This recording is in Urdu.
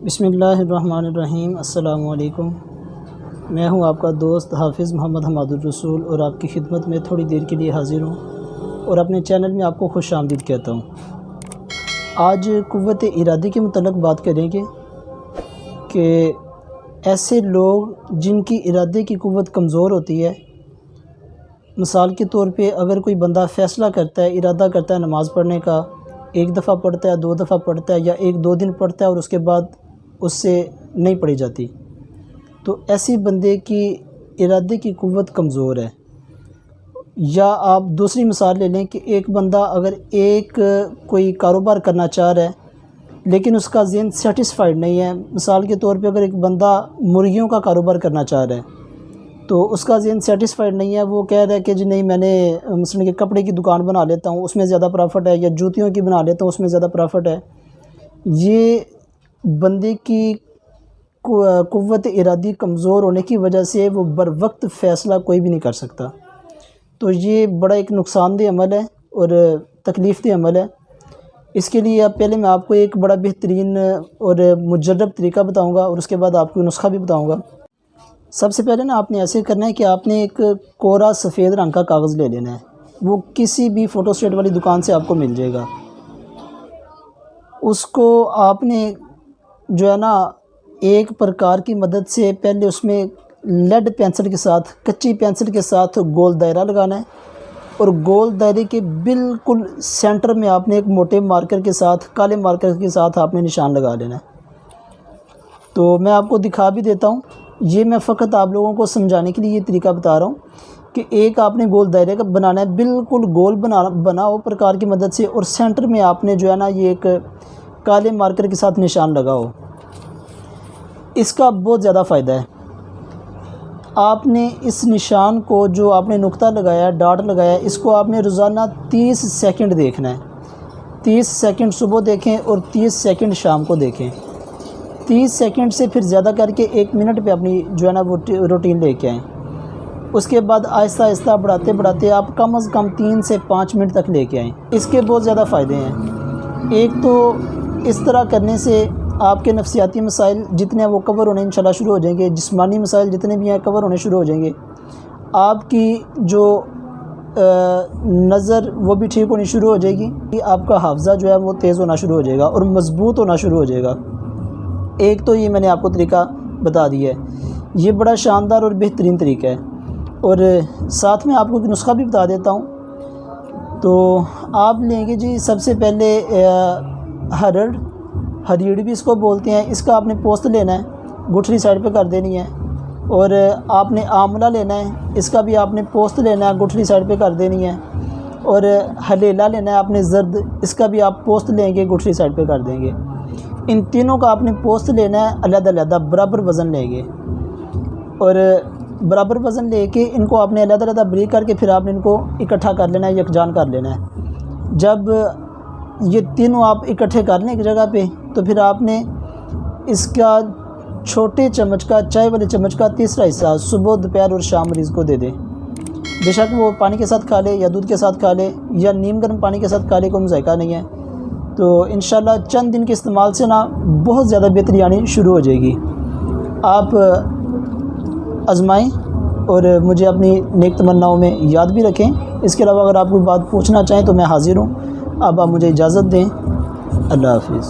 بسم اللہ الرحمن الرحیم۔ السلام علیکم۔ میں ہوں آپ کا دوست حافظ محمد حماد الرسول اور آپ کی خدمت میں تھوڑی دیر کے لیے حاضر ہوں اور اپنے چینل میں آپ کو خوش آمدید کہتا ہوں۔ آج قوت ارادی کے متعلق بات کریں گے کہ ایسے لوگ جن کی ارادے کی قوت کمزور ہوتی ہے، مثال کے طور پہ اگر کوئی بندہ فیصلہ کرتا ہے، ارادہ کرتا ہے نماز پڑھنے کا، ایک دفعہ پڑھتا ہے، دو دفعہ پڑھتا ہے یا ایک دو دن پڑھتا ہے اور اس کے بعد اس سے نہیں پڑھی جاتی، تو ایسی بندے کی ارادے کی قوت کمزور ہے۔ یا آپ دوسری مثال لے لیں کہ ایک بندہ اگر کوئی کاروبار کرنا چاہ رہا ہے لیکن اس کا ذہن سیٹسفائیڈ نہیں ہے، مثال کے طور پہ اگر ایک بندہ مرغیوں کا کاروبار کرنا چاہ رہا ہے تو اس کا ذہن سیٹسفائیڈ نہیں ہے، وہ کہہ رہا ہے کہ جی نہیں، میں نے مثلا کہ کپڑے کی دکان بنا لیتا ہوں، اس میں زیادہ پرافٹ ہے، یا جوتیوں کی بنا لیتا ہوں، اس میں زیادہ پرافٹ ہے۔ یہ بندے کی قوت ارادی کمزور ہونے کی وجہ سے وہ بر وقت فیصلہ کوئی بھی نہیں کر سکتا، تو یہ بڑا ایک نقصان دہ عمل ہے اور تکلیف دہ عمل ہے۔ اس کے لیے پہلے میں آپ کو ایک بڑا بہترین اور مجرب طریقہ بتاؤں گا اور اس کے بعد آپ کو نسخہ بھی بتاؤں گا۔ سب سے پہلے آپ نے ایسے کرنا ہے کہ آپ نے ایک کوڑا سفید رنگ کا کاغذ لے لینا ہے، وہ کسی بھی فوٹو اسٹیٹ والی دکان سے آپ کو مل جائے گا۔ اس کو آپ نے جو ہے نا ایک پرکار کی مدد سے پہلے اس میں لیڈ پینسل کے ساتھ، کچی پینسل کے ساتھ گول دائرہ لگانا ہے، اور گول دائرے کے بالکل سینٹر میں آپ نے ایک موٹے مارکر کے ساتھ، کالے مارکر کے ساتھ آپ نے نشان لگا لینا ہے۔ تو میں آپ کو دکھا بھی دیتا ہوں، یہ میں فقط آپ لوگوں کو سمجھانے کے لیے یہ طریقہ بتا رہا ہوں کہ ایک آپ نے گول دائرے کا بنانا ہے، بالکل گول بناؤ پرکار کی مدد سے، اور سینٹر میں آپ نے جو ہے نا یہ ایک کالے مارکر کے ساتھ نشان لگاؤ۔ اس کا بہت زیادہ فائدہ ہے۔ آپ نے اس نشان کو، جو آپ نے نقطہ لگایا، ڈاٹ لگایا، اس کو آپ نے روزانہ 30 سیکنڈ دیکھنا ہے۔ 30 سیکنڈ صبح دیکھیں اور 30 سیکنڈ شام کو دیکھیں۔ 30 سیکنڈ سے پھر زیادہ کر کے 1 منٹ پہ اپنی جو ہے نا وہ روٹین لے کے آئیں۔ اس کے بعد آہستہ آہستہ بڑھاتے بڑھاتے آپ کم از کم 3 سے 5 منٹ تک لے کے آئیں۔ اس کے بہت زیادہ فائدے ہیں۔ ایک تو اس طرح کرنے سے آپ کے نفسیاتی مسائل جتنے ہیں وہ کور ہونے انشاءاللہ شروع ہو جائیں گے، جسمانی مسائل جتنے بھی ہیں کور ہونے شروع ہو جائیں گے، آپ کی جو نظر وہ بھی ٹھیک ہونی شروع ہو جائے گی، آپ کا حافظہ جو ہے وہ تیز ہونا شروع ہو جائے گا اور مضبوط ہونا شروع ہو جائے گا۔ ایک تو یہ میں نے آپ کو طریقہ بتا دیا ہے، یہ بڑا شاندار اور بہترین طریقہ ہے، اور ساتھ میں آپ کو ایک نسخہ بھی بتا دیتا ہوں۔ تو آپ لیں گے جی سب سے پہلے ہریڑ بھی اس کو بولتے ہیں، اس کا آپ نے پوست لینا ہے، گٹھلی سائڈ پہ کر دینی ہے، اور آپ نے آملہ لینا ہے، اس کا بھی آپ نے پوست لینا ہے، گٹھلی سائڈ پہ کر دینی ہے، اور ہلیلا لینا ہے آپ نے زرد، اس کا بھی آپ پوست لیں گے، گٹھلی سائڈ پہ کر دیں گے۔ ان تینوں کا آپ نے پوست لینا ہے، علیحدہ علیحدہ برابر وزن لیں گے، اور برابر وزن لے کے ان کو آپ نے علیحدہ علیحدہ بریک کر کے پھر آپ نے ان کو اکٹھا کر لینا ہے، یکجان کر لینا ہے۔ جب یہ تینوں آپ اکٹھے کر لیں ایک جگہ پہ، تو پھر آپ نے اس کا چھوٹے چمچ کا، چائے والے چمچ کا تیسرا حصہ صبح، دوپہر اور شام مریض کو دے دیں۔ بے شک وہ پانی کے ساتھ کھا لے یا دودھ کے ساتھ کھا لے یا نیم گرم پانی کے ساتھ کھا لے، کوئی مذائقہ نہیں ہے۔ تو انشاءاللہ چند دن کے استعمال سے نا بہت زیادہ بہتری آنی شروع ہو جائے گی۔ آپ آزمائیں اور مجھے اپنی نیک تمناؤں میں یاد بھی رکھیں۔ اس کے علاوہ اگر آپ کوئی بات پوچھنا چاہیں تو میں حاضر ہوں۔ اب آپ مجھے اجازت دیں۔ اللہ حافظ۔